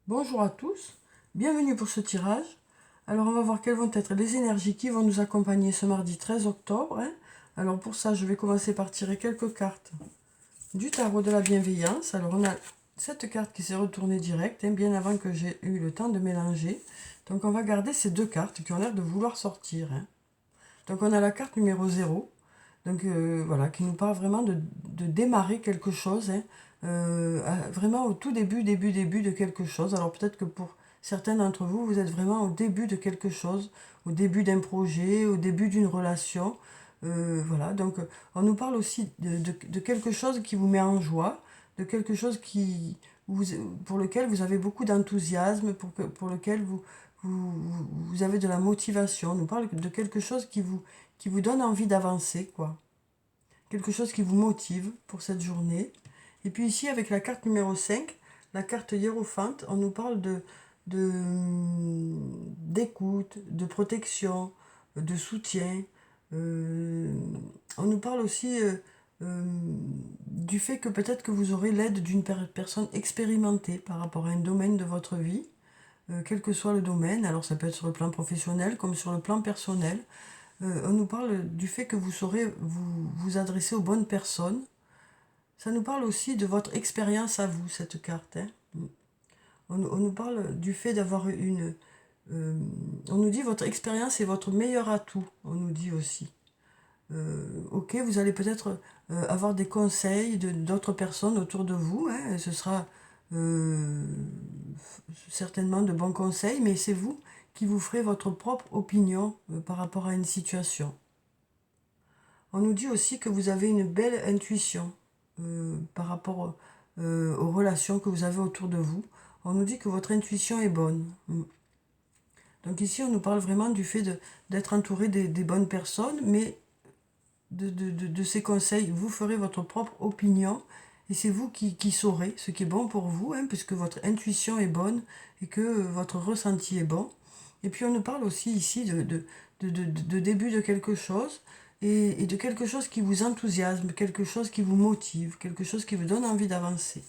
Bonjour à tous, bienvenue pour ce tirage. Alors on va voir quelles vont être les énergies qui vont nous accompagner ce mardi 13 octobre. Alors pour ça, je vais commencer par tirer quelques cartes du tarot de la bienveillance. Alors on a cette carte qui s'est retournée direct, bien avant que j'ai eu le temps de mélanger. Donc on va garder ces deux cartes qui ont l'air de vouloir sortir. Donc on a la carte numéro 0, donc voilà, qui nous parle vraiment de démarrer quelque chose, vraiment au tout début de quelque chose. Alors peut-être que pour certains d'entre vous, vous êtes vraiment au début de quelque chose, au début d'un projet, au début d'une relation. Voilà, donc on nous parle aussi de quelque chose qui vous met en joie, de quelque chose vous, pour lequel vous avez beaucoup d'enthousiasme, pour lequel vous avez de la motivation. On nous parle de quelque chose qui vous donne envie d'avancer, quoi. Quelque chose qui vous motive pour cette journée. Et puis ici, avec la carte numéro 5, la carte hiérophante, on nous parle d'écoute, de protection, de soutien. On nous parle aussi du fait que peut-être que vous aurez l'aide d'une personne expérimentée par rapport à un domaine de votre vie, quel que soit le domaine. Alors ça peut être sur le plan professionnel comme sur le plan personnel. On nous parle du fait que vous saurez vous adresser aux bonnes personnes. Ça nous parle aussi de votre expérience à vous, cette carte. On nous parle du fait d'avoir une... on nous dit votre expérience est votre meilleur atout, on nous dit aussi. Ok, vous allez peut-être avoir des conseils d'autres personnes autour de vous. Ce sera euh, certainement de bons conseils, mais c'est vous qui vous ferez votre propre opinion par rapport à une situation. On nous dit aussi que vous avez une belle intuition par rapport aux relations que vous avez autour de vous. On nous dit que votre intuition est bonne. Donc ici, on nous parle vraiment du fait d'être entouré des bonnes personnes, mais de ces conseils, vous ferez votre propre opinion et c'est vous qui saurez ce qui est bon pour vous, puisque votre intuition est bonne et que votre ressenti est bon. Et puis on nous parle aussi ici de début de quelque chose et de quelque chose qui vous enthousiasme, quelque chose qui vous motive, quelque chose qui vous donne envie d'avancer.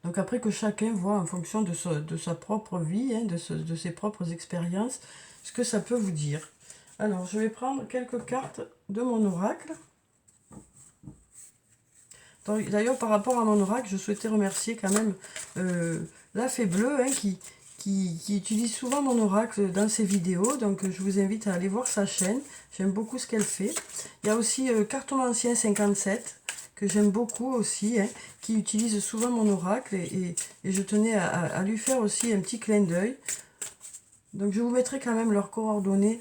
Donc après que chacun voit en fonction de sa propre vie, de ses propres expériences, ce que ça peut vous dire. Alors je vais prendre quelques cartes de mon oracle. D'ailleurs, par rapport à mon oracle, je souhaitais remercier quand même la Fée Bleue qui utilise souvent mon oracle dans ses vidéos. Donc, je vous invite à aller voir sa chaîne. J'aime beaucoup ce qu'elle fait. Il y a aussi Cartomancien 57 que j'aime beaucoup aussi, qui utilise souvent mon oracle. Et je tenais à lui faire aussi un petit clin d'œil. Donc, je vous mettrai quand même leurs coordonnées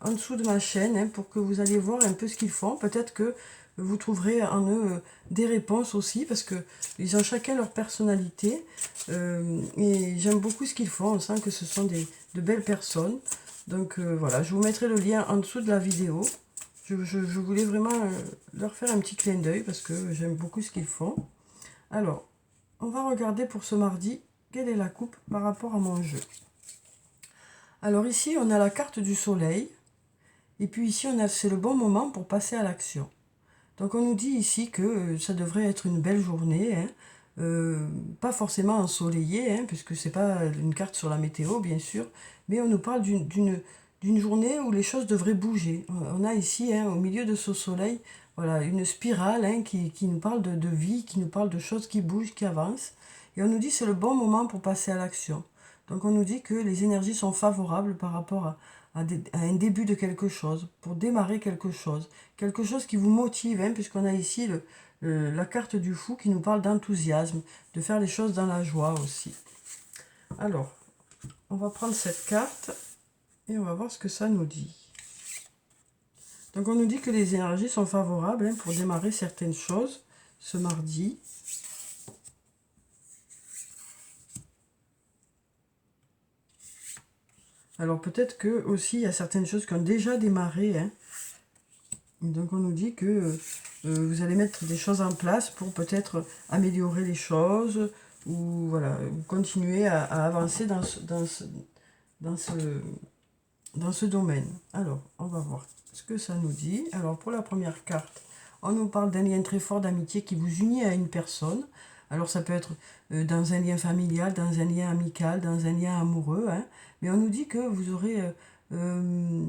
en dessous de ma chaîne pour que vous alliez voir un peu ce qu'ils font. Peut-être que vous trouverez en eux des réponses aussi parce que ils ont chacun leur personnalité et j'aime beaucoup ce qu'ils font. On sent que ce sont de belles personnes. Donc voilà, je vous mettrai le lien en dessous de la vidéo. Je voulais vraiment leur faire un petit clin d'œil parce que j'aime beaucoup ce qu'ils font. Alors, on va regarder pour ce mardi quelle est la coupe par rapport à mon jeu. Alors ici, on a la carte du soleil. Et puis ici, c'est le bon moment pour passer à l'action. Donc on nous dit ici que ça devrait être une belle journée, pas forcément ensoleillée, puisque c'est pas une carte sur la météo bien sûr, mais on nous parle d'une journée où les choses devraient bouger. On a ici, au milieu de ce soleil, voilà, une spirale qui nous parle de vie, qui nous parle de choses qui bougent, qui avancent. Et on nous dit que c'est le bon moment pour passer à l'action. Donc on nous dit que les énergies sont favorables par rapport à un début de quelque chose, pour démarrer quelque chose qui vous motive, puisqu'on a ici la carte du fou qui nous parle d'enthousiasme, de faire les choses dans la joie aussi. Alors, on va prendre cette carte et on va voir ce que ça nous dit. Donc on nous dit que les énergies sont favorables pour démarrer certaines choses ce mardi. Alors peut-être que aussi il y a certaines choses qui ont déjà démarré. Donc on nous dit que vous allez mettre des choses en place pour peut-être améliorer les choses ou voilà, continuer à avancer dans ce domaine. Alors, on va voir ce que ça nous dit. Alors pour la première carte, on nous parle d'un lien très fort d'amitié qui vous unit à une personne. Alors ça peut être dans un lien familial, dans un lien amical, dans un lien amoureux, hein. Mais on nous dit que vous aurez... on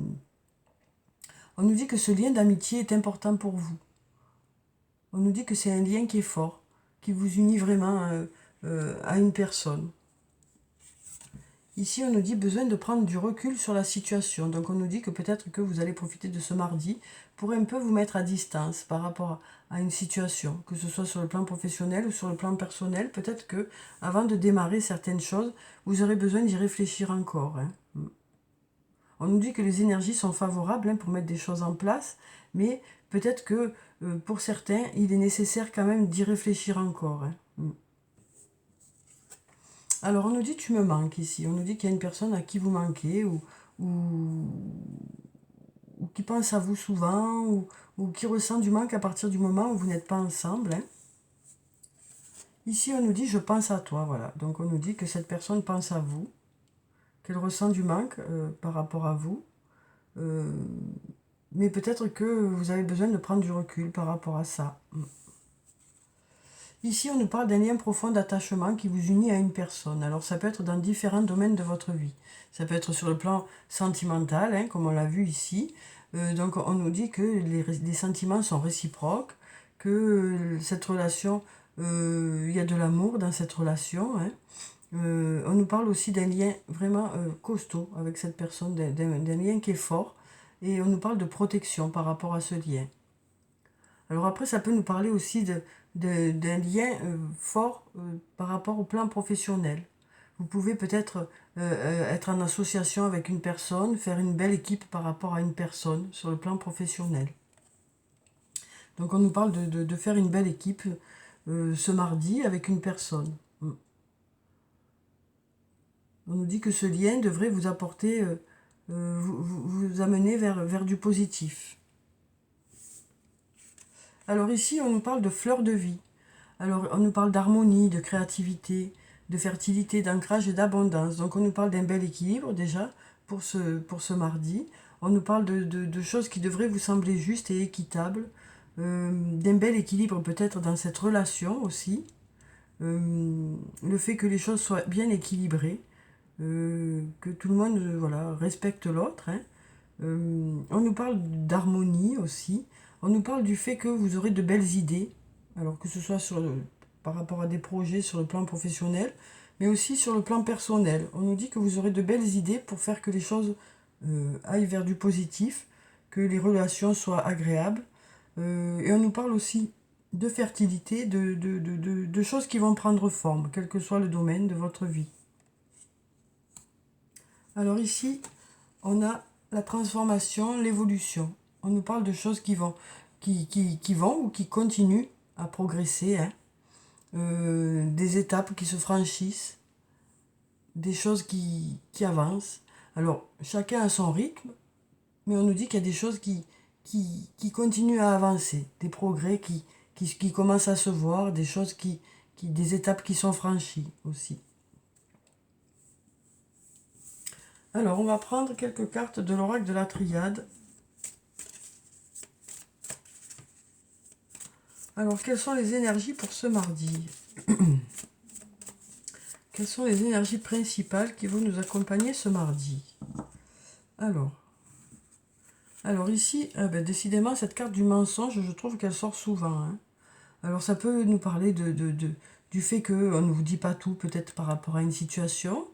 nous dit que ce lien d'amitié est important pour vous. On nous dit que c'est un lien qui est fort, qui vous unit vraiment à une personne. Ici, on nous dit besoin de prendre du recul sur la situation. Donc, on nous dit que peut-être que vous allez profiter de ce mardi pour un peu vous mettre à distance par rapport à une situation, que ce soit sur le plan professionnel ou sur le plan personnel. Peut-être que avant de démarrer certaines choses, vous aurez besoin d'y réfléchir encore, hein. On nous dit que les énergies sont favorables, hein, pour mettre des choses en place, mais peut-être que pour certains, il est nécessaire quand même d'y réfléchir encore, hein. Alors, on nous dit tu me manques ici. On nous dit qu'il y a une personne à qui vous manquez ou, ou qui pense à vous souvent ou qui ressent du manque à partir du moment où vous n'êtes pas ensemble, hein. Ici, on nous dit je pense à toi. Voilà. Donc, on nous dit que cette personne pense à vous, qu'elle ressent du manque par rapport à vous. Mais peut-être que vous avez besoin de prendre du recul par rapport à ça. Ici, on nous parle d'un lien profond d'attachement qui vous unit à une personne. Alors, ça peut être dans différents domaines de votre vie. Ça peut être sur le plan sentimental, hein, comme on l'a vu ici. Donc, on nous dit que les sentiments sont réciproques, que cette relation, il y a de l'amour dans cette relation, hein. On nous parle aussi d'un lien vraiment costaud avec cette personne, d'un lien qui est fort. Et on nous parle de protection par rapport à ce lien. Alors après, ça peut nous parler aussi d'un lien fort par rapport au plan professionnel. Vous pouvez peut-être être en association avec une personne, faire une belle équipe par rapport à une personne sur le plan professionnel. Donc on nous parle de faire une belle équipe ce mardi avec une personne. On nous dit que ce lien devrait vous apporter, vous amener vers du positif. Alors ici, on nous parle de fleurs de vie. Alors on nous parle d'harmonie, de créativité, de fertilité, d'ancrage et d'abondance. Donc on nous parle d'un bel équilibre déjà pour ce mardi. On nous parle de choses qui devraient vous sembler justes et équitables. D'un bel équilibre peut-être dans cette relation aussi. Le fait que les choses soient bien équilibrées. Que tout le monde voilà, respecte l'autre, hein. On nous parle d'harmonie aussi. On nous parle du fait que vous aurez de belles idées, alors que ce soit par rapport à des projets sur le plan professionnel, mais aussi sur le plan personnel. On nous dit que vous aurez de belles idées pour faire que les choses aillent vers du positif, que les relations soient agréables. Et on nous parle aussi de fertilité, de choses qui vont prendre forme, quel que soit le domaine de votre vie. Alors ici, on a la transformation, l'évolution. On nous parle de choses qui vont ou qui continuent à progresser, hein. Des étapes qui se franchissent, des choses qui avancent. Alors, chacun a son rythme, mais on nous dit qu'il y a des choses qui continuent à avancer, des progrès qui commencent à se voir, des choses des étapes qui sont franchies aussi. Alors, on va prendre quelques cartes de l'oracle de la Triade. Alors, quelles sont les énergies pour ce mardi? Quelles sont les énergies principales qui vont nous accompagner ce mardi? Alors ici, décidément, cette carte du mensonge, je trouve qu'elle sort souvent, hein. Alors, ça peut nous parler du fait qu'on ne vous dit pas tout, peut-être par rapport à une situation.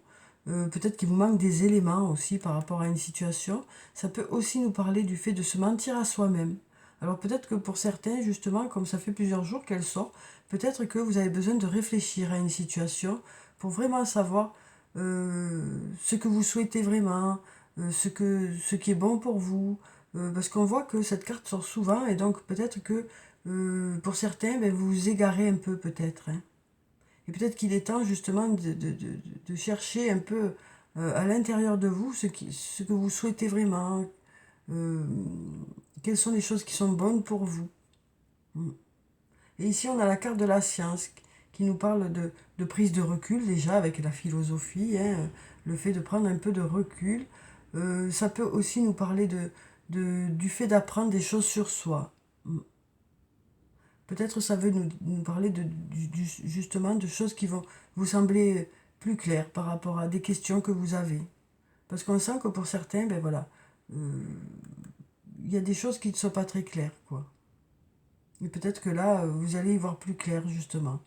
Peut-être qu'il vous manque des éléments aussi par rapport à une situation. Ça peut aussi nous parler du fait de se mentir à soi-même. Alors peut-être que pour certains, justement, comme ça fait plusieurs jours qu'elle sort, peut-être que vous avez besoin de réfléchir à une situation pour vraiment savoir ce que vous souhaitez vraiment, ce qui est bon pour vous. Parce qu'on voit que cette carte sort souvent et donc peut-être que pour certains, vous vous égarez un peu peut-être, hein. Et peut-être qu'il est temps justement de chercher un peu à l'intérieur de vous ce que vous souhaitez vraiment, quelles sont les choses qui sont bonnes pour vous. Et ici, on a la carte de la science qui nous parle de prise de recul déjà avec la philosophie, hein, le fait de prendre un peu de recul. Ça peut aussi nous parler du fait d'apprendre des choses sur soi. peut-être ça veut nous parler justement de choses qui vont vous sembler plus claires par rapport à des questions que vous avez. Parce qu'on sent que pour certains, ben voilà, il y a des choses qui ne sont pas très claires, quoi. Et peut-être que là, vous allez y voir plus clair, justement.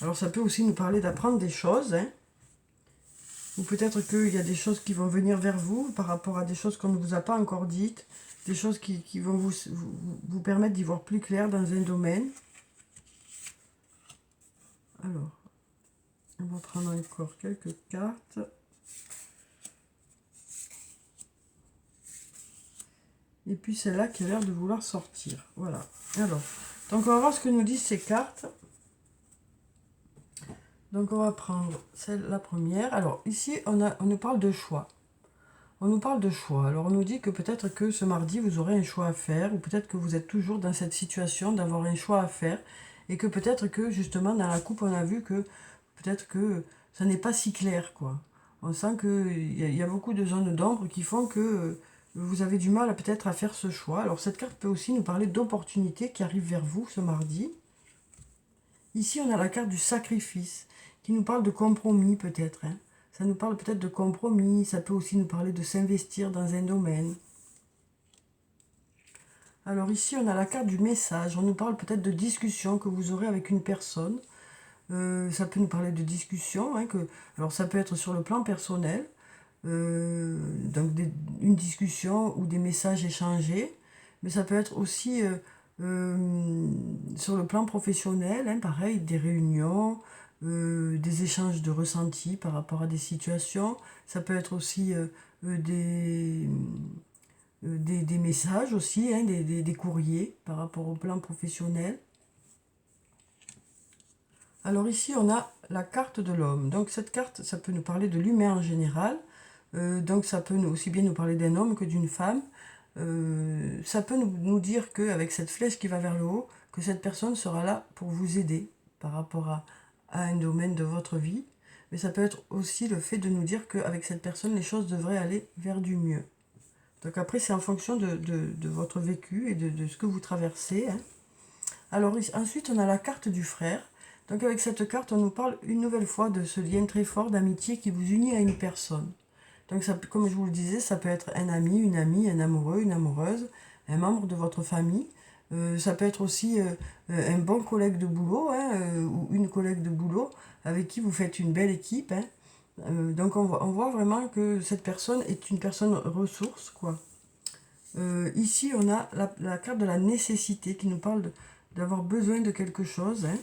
Alors ça peut aussi nous parler d'apprendre des choses, hein. Ou peut-être qu'il y a des choses qui vont venir vers vous par rapport à des choses qu'on ne vous a pas encore dites, des choses qui vont vous permettre d'y voir plus clair dans un domaine. Alors, on va prendre encore quelques cartes. Et puis celle-là qui a l'air de vouloir sortir. Voilà. Alors, donc on va voir ce que nous disent ces cartes. Donc on va prendre la première. Alors ici, on nous parle de choix. On nous parle de choix. Alors on nous dit que peut-être que ce mardi, vous aurez un choix à faire, ou peut-être que vous êtes toujours dans cette situation d'avoir un choix à faire, et que peut-être que justement dans la coupe, on a vu que peut-être que ça n'est pas si clair, quoi. On sent qu'il y a beaucoup de zones d'ombre qui font que vous avez du mal peut-être à faire ce choix. Alors cette carte peut aussi nous parler d'opportunités qui arrivent vers vous ce mardi. Ici, on a la carte du sacrifice, qui nous parle de compromis peut-être, hein. Ça nous parle peut-être de compromis, ça peut aussi nous parler de s'investir dans un domaine. Alors ici, on a la carte du message, on nous parle peut-être de discussion que vous aurez avec une personne. Ça peut nous parler de discussion, hein, alors ça peut être sur le plan personnel, donc une discussion ou des messages échangés, mais ça peut être aussi sur le plan professionnel, hein, pareil, des réunions, des échanges de ressentis par rapport à des situations. Ça peut être aussi des messages aussi, hein, des courriers par rapport au plan professionnel. Alors ici, on a la carte de l'homme. Donc cette carte, ça peut nous parler de l'humain en général. Donc ça peut aussi bien nous parler d'un homme que d'une femme. Ça peut nous dire qu'avec cette flèche qui va vers le haut, que cette personne sera là pour vous aider par rapport à un domaine de votre vie. Mais ça peut être aussi le fait de nous dire qu'avec cette personne, les choses devraient aller vers du mieux. Donc après, c'est en fonction de votre vécu et de ce que vous traversez, hein. Alors ensuite, on a la carte du frère. Donc avec cette carte, on nous parle une nouvelle fois de ce lien très fort d'amitié qui vous unit à une personne. Donc ça, comme je vous le disais, ça peut être un ami, une amie, un amoureux, une amoureuse, un membre de votre famille. Ça peut être aussi un bon collègue de boulot, hein, ou une collègue de boulot avec qui vous faites une belle équipe, hein. Donc on voit vraiment que cette personne est une personne ressource, quoi. Ici, on a la carte de la nécessité qui nous parle d'avoir besoin de quelque chose, hein,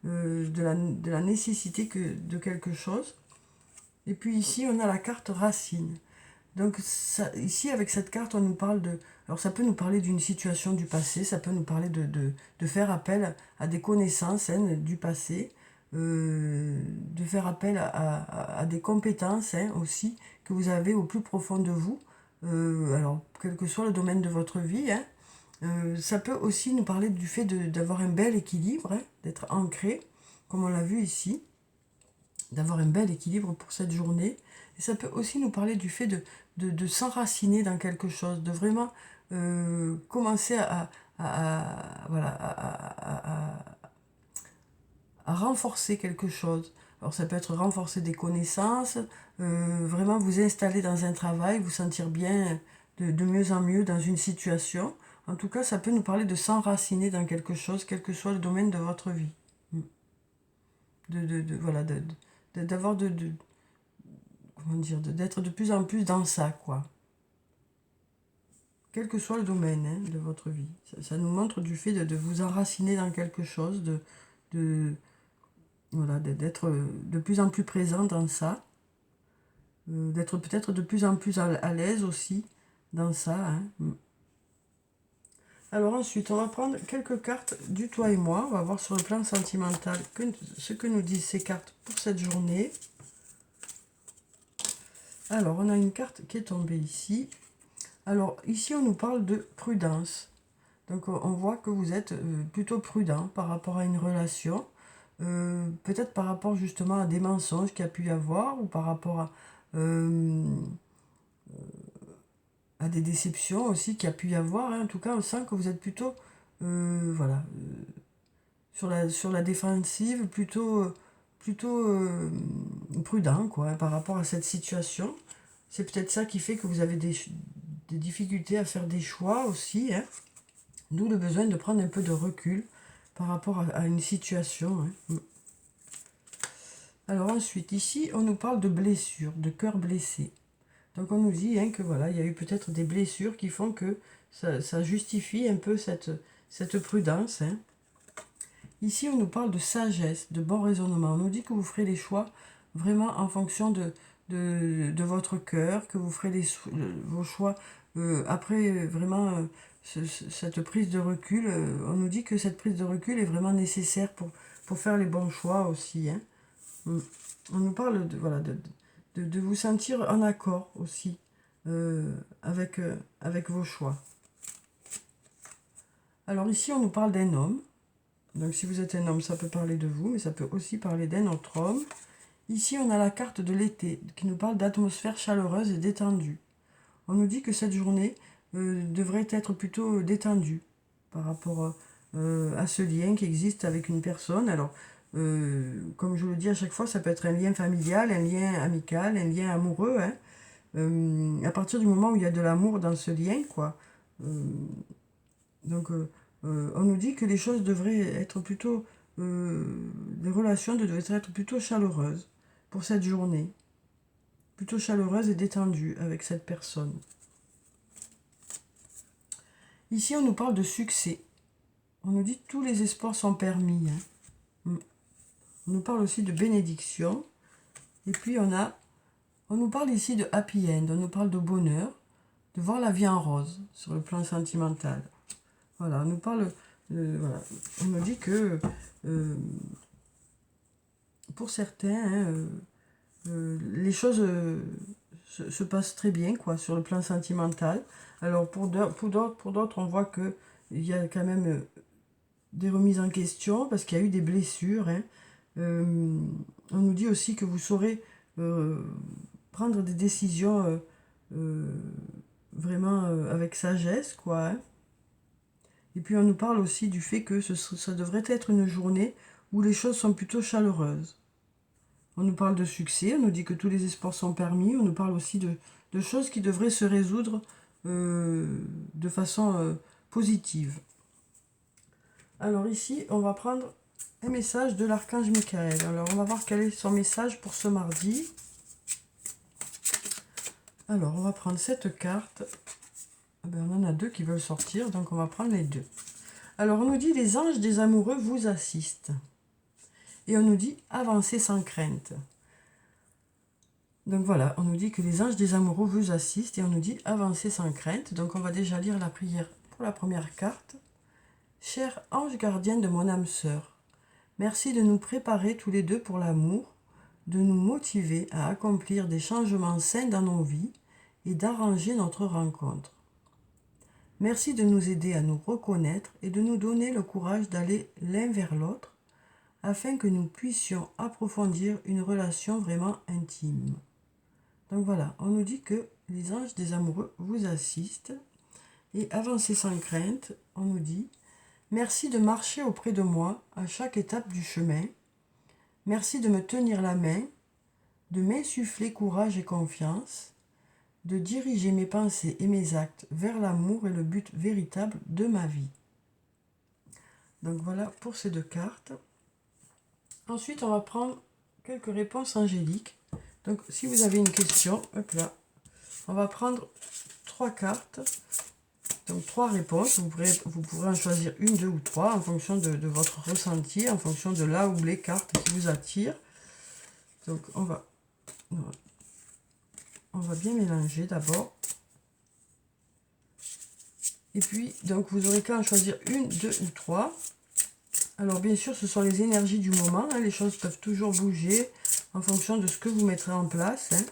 de la nécessité de quelque chose. Et puis ici, on a la carte racine. Donc ici, avec cette carte, on nous parle de... Alors ça peut nous parler d'une situation du passé, ça peut nous parler de faire appel à des connaissances, hein, du passé, de faire appel à des compétences, hein, aussi que vous avez au plus profond de vous. Alors, quel que soit le domaine de votre vie, hein. Ça peut aussi nous parler du fait d'avoir un bel équilibre, hein, d'être ancré, comme on l'a vu ici, d'avoir un bel équilibre pour cette journée. Et ça peut aussi nous parler du fait de s'enraciner dans quelque chose, de vraiment commencer voilà, à renforcer quelque chose. Alors ça peut être renforcer des connaissances, vraiment vous installer dans un travail, vous sentir bien de mieux en mieux dans une situation. En tout cas, ça peut nous parler de s'enraciner dans quelque chose, quel que soit le domaine de votre vie. Voilà, d'avoir comment dire, d'être de plus en plus dans ça, quoi. Quel que soit le domaine, hein, de votre vie. Ça nous montre du fait de vous enraciner dans quelque chose, voilà, d'être de plus en plus présent dans ça, d'être peut-être de plus en plus à l'aise aussi dans ça, hein. Alors ensuite, on va prendre quelques cartes du toi et moi. On va voir sur le plan sentimental ce que nous disent ces cartes pour cette journée. Alors, on a une carte qui est tombée ici. Alors, ici, on nous parle de prudence. Donc, on voit que vous êtes plutôt prudent par rapport à une relation. Peut-être par rapport justement à des mensonges qu'il y a pu y avoir ou par rapport à des déceptions aussi qu'il y a pu y avoir, hein. En tout cas, on sent que vous êtes plutôt voilà, sur la défensive, plutôt prudent, quoi, hein, par rapport à cette situation. C'est peut-être ça qui fait que vous avez des difficultés à faire des choix aussi, hein. D'où le besoin de prendre un peu de recul par rapport à une situation, hein. Alors ensuite, ici, on nous parle de blessures, de cœur blessé. Donc on nous dit, hein, que voilà, il y a eu peut-être des blessures qui font que ça justifie un peu cette prudence, hein. Ici, on nous parle de sagesse, de bon raisonnement. On nous dit que vous ferez les choix vraiment en fonction de votre cœur, que vous ferez vos choix après vraiment cette prise de recul. On nous dit que cette prise de recul est vraiment nécessaire pour faire les bons choix aussi, hein. On nous parle voilà, de vous sentir en accord aussi avec vos choix. Alors ici, on nous parle d'un homme. Donc si vous êtes un homme, ça peut parler de vous, mais ça peut aussi parler d'un autre homme. Ici, on a la carte de l'été qui nous parle d'atmosphère chaleureuse et détendue. On nous dit que cette journée devrait être plutôt détendue par rapport à ce lien qui existe avec une personne. Alors, comme je vous le dis à chaque fois, ça peut être un lien familial, un lien amical, un lien amoureux, hein. À partir du moment où il y a de l'amour dans ce lien, quoi. Donc, on nous dit que les choses devraient être plutôt... les relations devraient être plutôt chaleureuses pour cette journée. Plutôt chaleureuse et détendue avec cette personne. Ici, on nous parle de succès. On nous dit que tous les espoirs sont permis, hein. On nous parle aussi de bénédiction. Et puis, on nous parle ici de happy end. On nous parle de bonheur, de voir la vie en rose sur le plan sentimental. Voilà, on nous parle... voilà. On nous dit que pour certains, hein, les choses se passent très bien, quoi, sur le plan sentimental. Alors pour d'autres, on voit que il y a quand même des remises en question parce qu'il y a eu des blessures, hein. On nous dit aussi que vous saurez prendre des décisions vraiment avec sagesse, quoi, hein. Et puis on nous parle aussi du fait que ça devrait être une journée où les choses sont plutôt chaleureuses. On nous parle de succès, on nous dit que tous les espoirs sont permis, on nous parle aussi de choses qui devraient se résoudre de façon positive. Alors ici, on va prendre un message de l'archange Michael. Alors on va voir quel est son message pour ce mardi. Alors on va prendre cette carte. On en a deux qui veulent sortir, donc on va prendre les deux. Alors on nous dit les anges des amoureux vous assistent. Et on nous dit avancez sans crainte. Donc voilà, on nous dit que les anges des amoureux vous assistent et on nous dit avancez sans crainte. Donc on va déjà lire la prière pour la première carte. Cher ange gardien de mon âme sœur, merci de nous préparer tous les deux pour l'amour, de nous motiver à accomplir des changements sains dans nos vies et d'arranger notre rencontre. Merci de nous aider à nous reconnaître et de nous donner le courage d'aller l'un vers l'autre afin que nous puissions approfondir une relation vraiment intime. Donc voilà, on nous dit que les anges des amoureux vous assistent. Et avancez sans crainte, on nous dit « Merci de marcher auprès de moi à chaque étape du chemin. Merci de me tenir la main, de m'insuffler courage et confiance, de diriger mes pensées et mes actes vers l'amour et le but véritable de ma vie. » Donc voilà pour ces deux cartes. Ensuite, on va prendre quelques réponses angéliques. Donc si vous avez une question, hop là, on va prendre 3 cartes. Donc 3 réponses, vous pourrez en choisir une, 2 ou 3 en fonction de votre ressenti, en fonction de là où les cartes qui vous attirent. Donc on va bien mélanger d'abord. Et puis, donc vous aurez qu'à en choisir une, 2 ou 3. Alors bien sûr, ce sont les énergies du moment, hein, les choses peuvent toujours bouger en fonction de ce que vous mettrez en place, hein.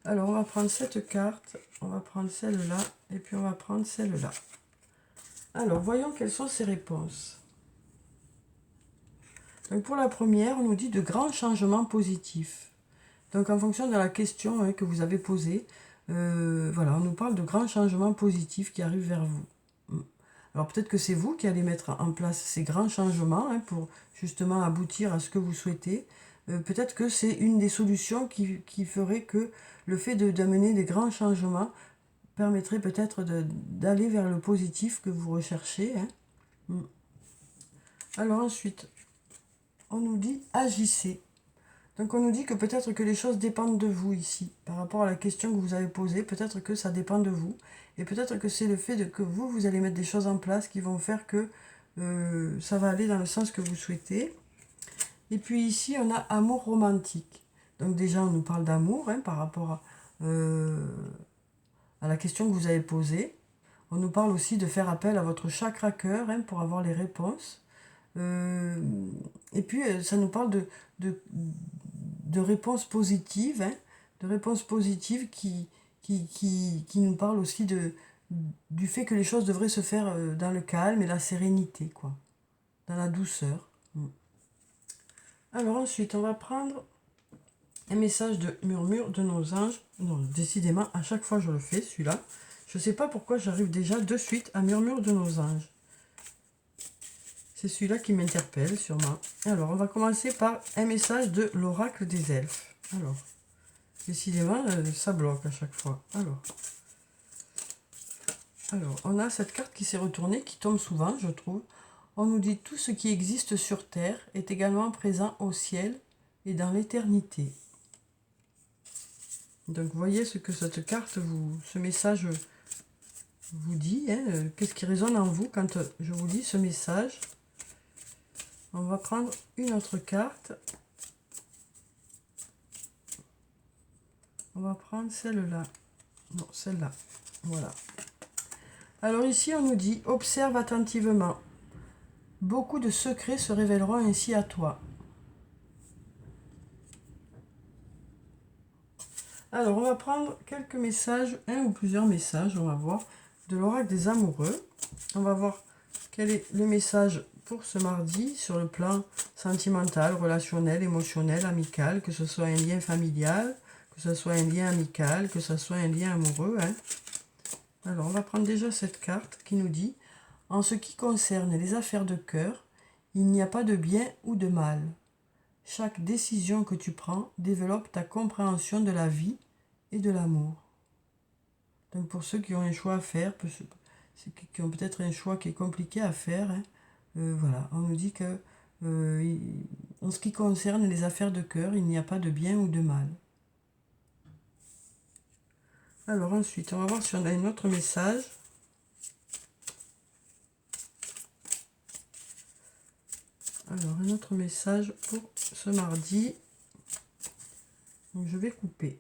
Alors on va prendre cette carte, on va prendre celle-là, et puis on va prendre celle-là. Alors voyons quelles sont ces réponses. Donc pour la première, on nous dit de grands changements positifs. Donc en fonction de la question, hein, que vous avez posée, voilà, on nous parle de grands changements positifs qui arrivent vers vous. Alors Alors peut-être que c'est vous qui allez mettre en place ces grands changements hein, pour justement aboutir à ce que vous souhaitez. Peut-être que c'est une des solutions qui ferait que le fait d'amener des grands changements permettrait peut-être d'aller vers le positif que vous recherchez. Hein. Alors ensuite, on nous dit agissez. Donc on nous dit que peut-être que les choses dépendent de vous ici. Par rapport à la question que vous avez posée, peut-être que ça dépend de vous. Et peut-être que c'est le fait que vous allez mettre des choses en place qui vont faire que ça va aller dans le sens que vous souhaitez. Et puis ici, on a amour romantique. Donc déjà, on nous parle d'amour hein, par rapport à la question que vous avez posée. On nous parle aussi de faire appel à votre chakra cœur hein, pour avoir les réponses. Et puis, ça nous parle de réponses positives, hein, de réponses positives qui nous parlent aussi du fait que les choses devraient se faire dans le calme et la sérénité, quoi, dans la douceur. Alors ensuite, on va prendre un message de murmure de nos anges. Non, décidément, à chaque fois je le fais, celui-là. Je ne sais pas pourquoi j'arrive déjà de suite à murmure de nos anges. C'est celui-là qui m'interpelle sûrement. Alors, on va commencer par un message de l'oracle des elfes. Alors, décidément, ça bloque à chaque fois. Alors, on a cette carte qui s'est retournée, qui tombe souvent, je trouve. On nous dit tout ce qui existe sur Terre est également présent au ciel et dans l'éternité. Donc, voyez ce que cette carte, ce message vous dit. Hein, qu'est-ce qui résonne en vous quand je vous lis ce message? On va prendre une autre carte. On va prendre celle-là. Non, celle-là. Voilà. Alors ici, on nous dit, observe attentivement. Beaucoup de secrets se révéleront ainsi à toi. Alors, on va prendre quelques messages, un ou plusieurs messages, on va voir, de l'oracle des amoureux. On va voir quel est le message pour ce mardi sur le plan sentimental, relationnel, émotionnel, amical, que ce soit un lien familial, que ce soit un lien amical, que ce soit un lien amoureux. Hein. Alors, on va prendre déjà cette carte qui nous dit « En ce qui concerne les affaires de cœur, il n'y a pas de bien ou de mal. Chaque décision que tu prends développe ta compréhension de la vie et de l'amour. » Donc, pour ceux qui ont un choix à faire, qui ont peut-être un choix qui est compliqué à faire, hein, voilà, on nous dit que en ce qui concerne les affaires de cœur, il n'y a pas de bien ou de mal. Alors ensuite, on va voir si on a un autre message. Alors, un autre message pour ce mardi. Donc, je vais couper.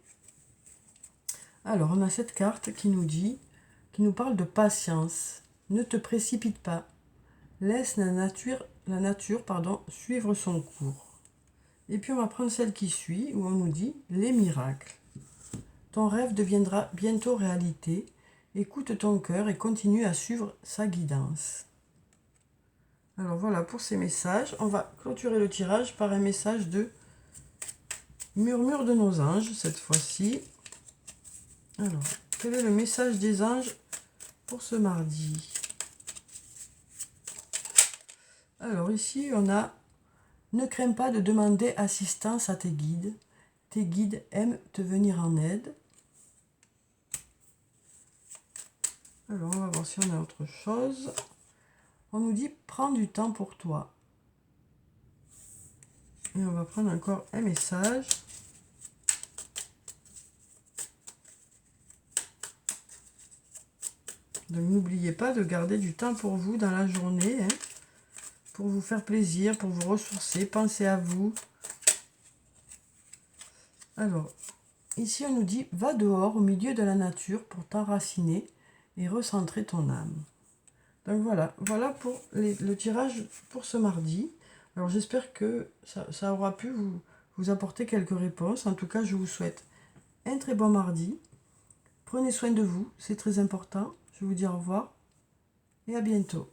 Alors, on a cette carte qui nous parle de patience. Ne te précipite pas. Laisse la nature suivre son cours. Et puis, on va prendre celle qui suit, où on nous dit les miracles. Ton rêve deviendra bientôt réalité. Écoute ton cœur et continue à suivre sa guidance. Alors voilà pour ces messages. On va clôturer le tirage par un message de murmure de nos anges, cette fois-ci. Alors, quel est le message des anges pour ce mardi? Alors ici, on a « Ne crains pas de demander assistance à tes guides. Tes guides aiment te venir en aide. » Alors, on va voir si on a autre chose. On nous dit « Prends du temps pour toi. » Et on va prendre encore un message. Donc, n'oubliez pas de garder du temps pour vous dans la journée, hein, pour vous faire plaisir, pour vous ressourcer. Pensez à vous. Alors, ici, on nous dit « Va dehors au milieu de la nature pour t'enraciner et recentrer ton âme. » Donc voilà pour le tirage pour ce mardi. Alors j'espère que ça aura pu vous apporter quelques réponses. En tout cas, je vous souhaite un très bon mardi. Prenez soin de vous, c'est très important. Je vous dis au revoir et à bientôt.